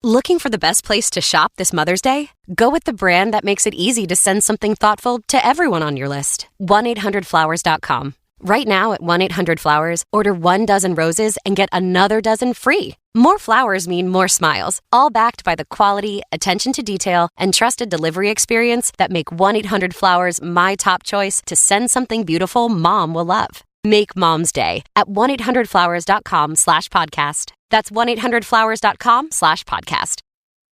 Looking for the best place to shop this Mother's Day? Go with the brand that makes it easy to send something thoughtful to everyone on your list. 1-800-Flowers.com. Right now at 1-800-Flowers, order 1 dozen roses and get another dozen free. More flowers mean more smiles, all backed by the quality, attention to detail, and trusted delivery experience that make 1-800-Flowers my top choice to send something beautiful Mom will love. Make Mom's Day at 1-800-Flowers.com/podcast. That's 1-800-Flowers.com/podcast.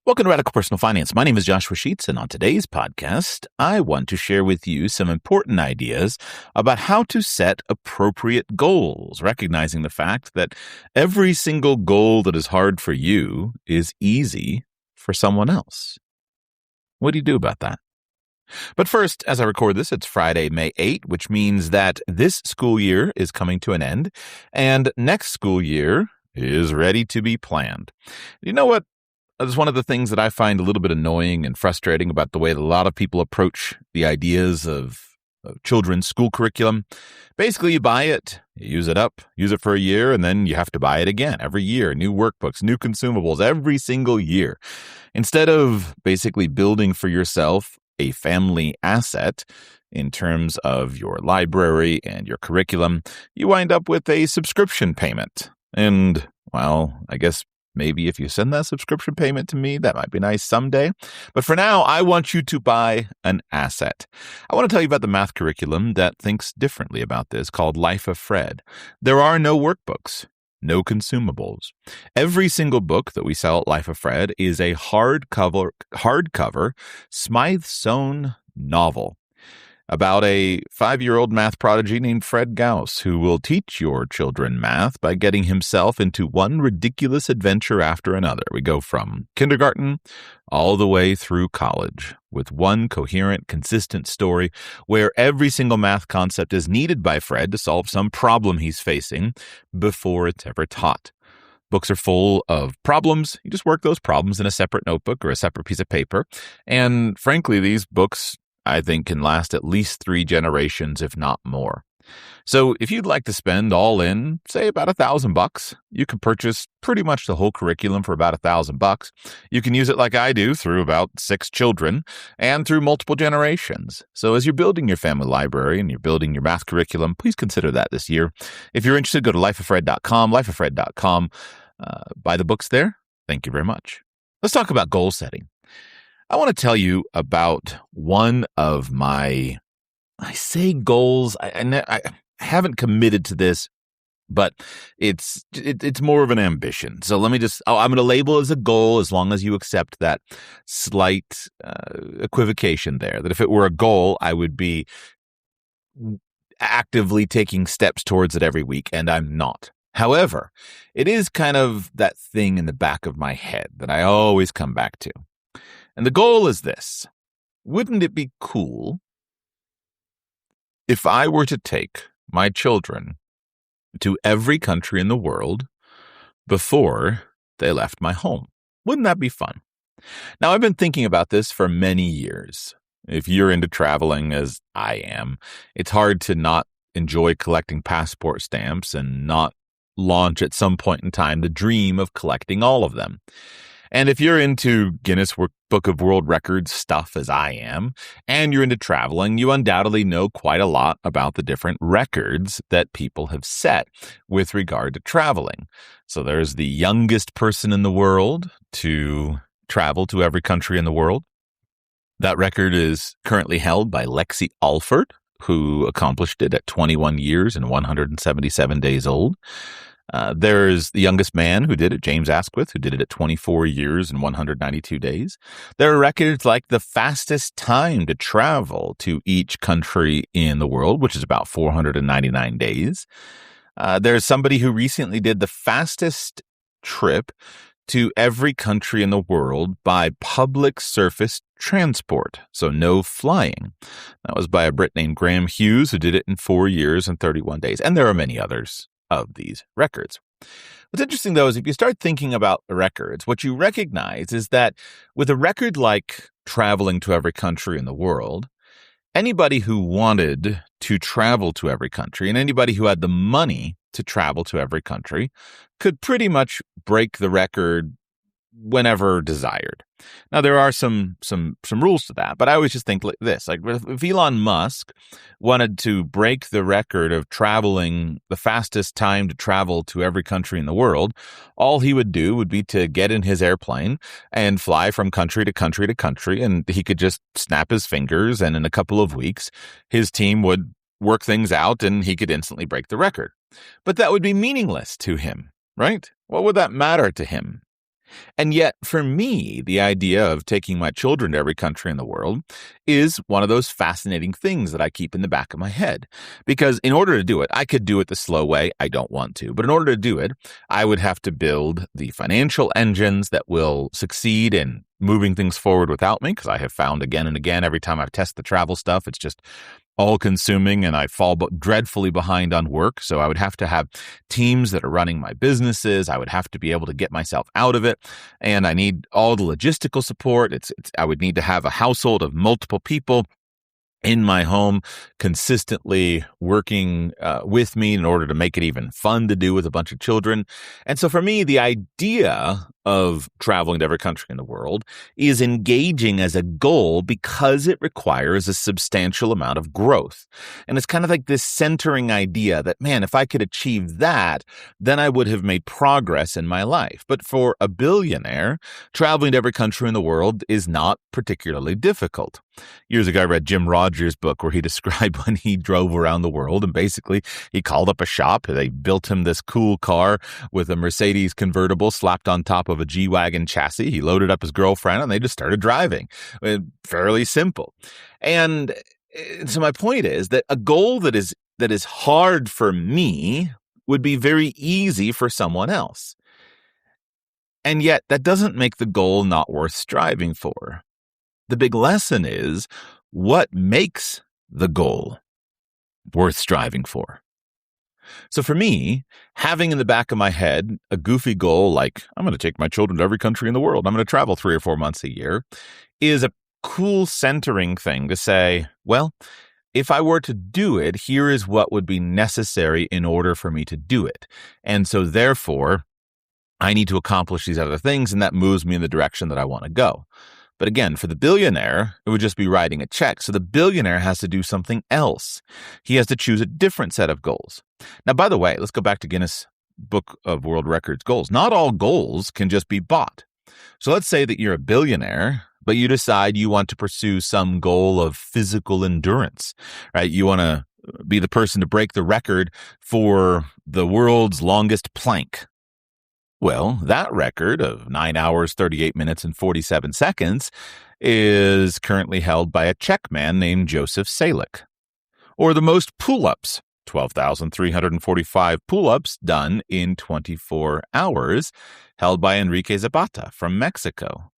Welcome to Radical Personal Finance. My name is Joshua Sheets, and on today's podcast, I want to share with you some important ideas about how to set appropriate goals, recognizing the fact that every single goal that is hard for you is easy for someone else. What do you do about that? But first, as I record this, it's Friday, May 8th, which means that this school year is coming to an end, and next school year is ready to be planned. You know what? It's one of the things that I find a little bit annoying and frustrating about the way that a lot of people approach the ideas of children's school curriculum. Basically, you buy it, you use it up, use it for a year, and then you have to buy it again every year. New workbooks, new consumables every single year. Instead of basically building for yourself a family asset in terms of your library and your curriculum, you wind up with a subscription payment. And, well, I guess maybe if you send that subscription payment to me, that might be nice someday. But for now, I want you to buy an asset. I want to tell you about the math curriculum that thinks differently about this, called Life of Fred. There are no workbooks, no consumables. Every single book that we sell at Life of Fred is a hardcover Smythsonian novel about a 5-year-old math prodigy named Fred Gauss, who will teach your children math by getting himself into one ridiculous adventure after another. We go from kindergarten all the way through college with one coherent, consistent story where every single math concept is needed by Fred to solve some problem he's facing before it's ever taught. Books are full of problems. You just work those problems in a separate notebook or a separate piece of paper. And frankly, these books, I think, can last at least 3 generations, if not more. So if you'd like to spend all in, say about $1,000, you can purchase pretty much the whole curriculum for about $1,000. You can use it like I do through about 6 children and through multiple generations. So as you're building your family library and you're building your math curriculum, please consider that this year. If you're interested, go to lifeoffred.com, lifeoffred.com. Buy the books there. Thank you very much. Let's talk about goal setting. I want to tell you about one of my, I say goals, I haven't committed to this, but it's more of an ambition. So let me I'm going to label it as a goal as long as you accept that slight equivocation there, that if it were a goal, I would be actively taking steps towards it every week, and I'm not. However, it is kind of that thing in the back of my head that I always come back to. And the goal is this. Wouldn't it be cool if I were to take my children to every country in the world before they left my home? Wouldn't that be fun? Now, I've been thinking about this for many years. If you're into traveling as I am, it's hard to not enjoy collecting passport stamps and not launch at some point in time the dream of collecting all of them. And if you're into Guinness Book of World Records stuff as I am, and you're into traveling, you undoubtedly know quite a lot about the different records that people have set with regard to traveling. So there's the youngest person in the world to travel to every country in the world. That record is currently held by Lexi Alford, who accomplished it at 21 years and 177 days old. There's the youngest man who did it, James Asquith, who did it at 24 years and 192 days. There are records like the fastest time to travel to each country in the world, which is about 499 days. There's somebody who recently did the fastest trip to every country in the world by public surface transport, so no flying. That was by a Brit named Graham Hughes, who did it in 4 years and 31 days. And there are many others of these records. What's interesting, though, is if you start thinking about the records, what you recognize is that with a record like traveling to every country in the world, anybody who wanted to travel to every country and anybody who had the money to travel to every country could pretty much break the record whenever desired. Now, there are some rules to that, but I always just think like this. Like if Elon Musk wanted to break the record of traveling the fastest time to travel to every country in the world, all he would do would be to get in his airplane and fly from country to country to country, and he could just snap his fingers, and in a couple of weeks, his team would work things out and he could instantly break the record. But that would be meaningless to him, right? What would that matter to him? And yet, for me, the idea of taking my children to every country in the world is one of those fascinating things that I keep in the back of my head. Because in order to do it, I could do it the slow way. I don't want to. But in order to do it, I would have to build the financial engines that will succeed in moving things forward without me, because I have found again and again, every time I've tested the travel stuff, it's just all-consuming, and I fall dreadfully behind on work. So I would have to have teams that are running my businesses. I would have to be able to get myself out of it, and I need all the logistical support. I would need to have a household of multiple people in my home consistently working with me in order to make it even fun to do with a bunch of children. And so for me, the idea of traveling to every country in the world is engaging as a goal because it requires a substantial amount of growth. And it's kind of like this centering idea that, man, if I could achieve that, then I would have made progress in my life. But for a billionaire, traveling to every country in the world is not particularly difficult. Years ago, I read Jim Rogers' book where he described when he drove around the world, and basically he called up a shop. They built him this cool car with a Mercedes convertible slapped on top of a G-Wagon chassis. He loaded up his girlfriend and they just started driving. Fairly simple. And so my point is that a goal that is hard for me would be very easy for someone else. And yet that doesn't make the goal not worth striving for. The big lesson is, what makes the goal worth striving for? So for me, having in the back of my head a goofy goal like, I'm going to take my children to every country in the world, I'm going to travel 3 or 4 months a year, is a cool centering thing to say, well, if I were to do it, here is what would be necessary in order for me to do it. And so therefore, I need to accomplish these other things, and that moves me in the direction that I want to go. But again, for the billionaire, it would just be writing a check. So the billionaire has to do something else. He has to choose a different set of goals. Now, by the way, let's go back to Guinness Book of World Records goals. Not all goals can just be bought. So let's say that you're a billionaire, but you decide you want to pursue some goal of physical endurance, right? You want to be the person to break the record for the world's longest plank. Well, that record of 9 hours, 38 minutes, and 47 seconds is currently held by a Czech man named Josef Salik. Or the most pull-ups, 12,345 pull-ups done in 24 hours, held by Enrique Zapata from Mexico.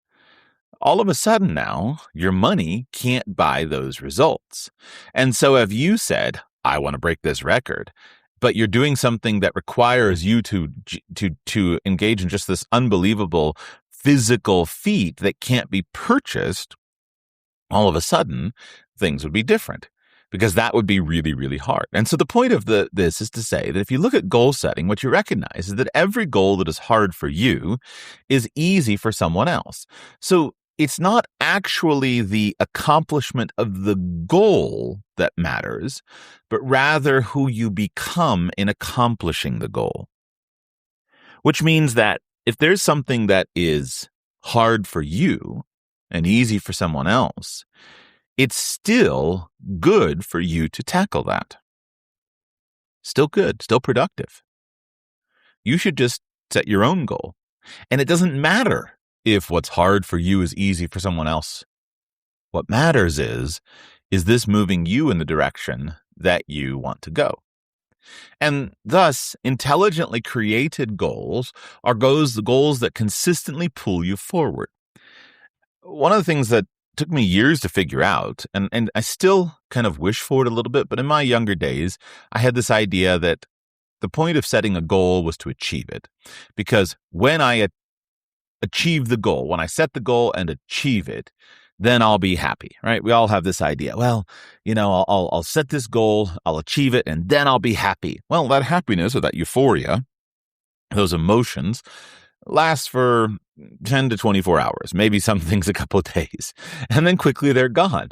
All of a sudden now, your money can't buy those results. And so if you said, I want to break this record, but you're doing something that requires you to engage in just this unbelievable physical feat that can't be purchased, all of a sudden, things would be different, because that would be really, really hard. And so the point of this is to say that if you look at goal setting, what you recognize is that every goal that is hard for you is easy for someone else. So it's not actually the accomplishment of the goal that matters, but rather who you become in accomplishing the goal. Which means that if there's something that is hard for you and easy for someone else, it's still good for you to tackle that. Still good, still productive. You should just set your own goal. And it doesn't matter if what's hard for you is easy for someone else. What matters is this moving you in the direction that you want to go? And thus, intelligently created goals are the goals that consistently pull you forward. One of the things that took me years to figure out, and I still kind of wish for it a little bit, but in my younger days, I had this idea that the point of setting a goal was to achieve it. Because when I achieve the goal, when I set the goal and achieve it, then I'll be happy, right? We all have this idea. Well, I'll set this goal, I'll achieve it, and then I'll be happy. Well, that happiness or that euphoria, those emotions, last for 10 to 24 hours, maybe some things a couple of days, and then quickly they're gone.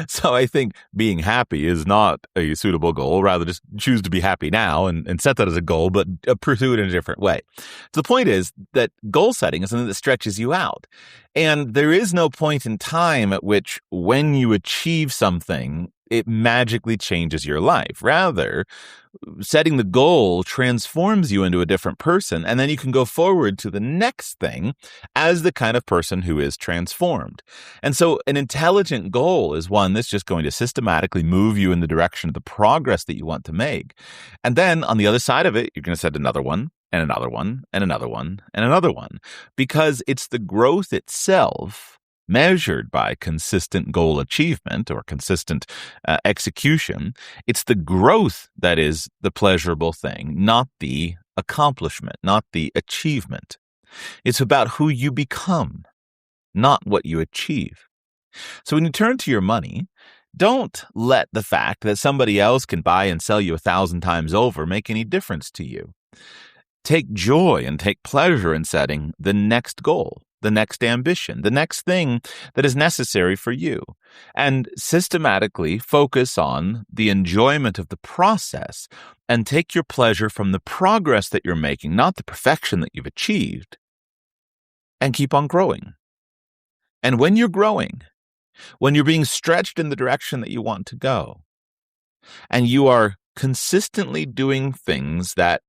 So I think being happy is not a suitable goal. Rather, just choose to be happy now and set that as a goal, but pursue it in a different way. So the point is that goal setting is something that stretches you out. And there is no point in time at which when you achieve something, it magically changes your life. Rather, setting the goal transforms you into a different person, and then you can go forward to the next thing as the kind of person who is transformed. And so an intelligent goal is one that's just going to systematically move you in the direction of the progress that you want to make. And then on the other side of it, you're going to set another one, and another one, and another one, and another one, because it's the growth itself measured by consistent goal achievement or consistent execution. It's the growth that is the pleasurable thing, not the accomplishment, not the achievement. It's about who you become, not what you achieve. So when you turn to your money, don't let the fact that somebody else can buy and sell you 1,000 times over make any difference to you. Take joy and take pleasure in setting the next goal, the next ambition, the next thing that is necessary for you, and systematically focus on the enjoyment of the process and take your pleasure from the progress that you're making, not the perfection that you've achieved, and keep on growing. And when you're growing, when you're being stretched in the direction that you want to go, and you are consistently doing things that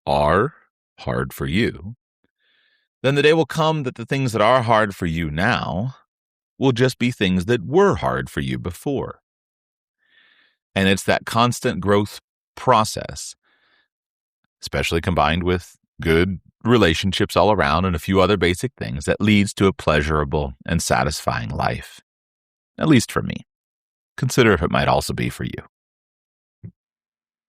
are hard for you, then the day will come that the things that are hard for you now will just be things that were hard for you before. And it's that constant growth process, especially combined with good relationships all around and a few other basic things, that leads to a pleasurable and satisfying life. At least for me. Consider if it might also be for you.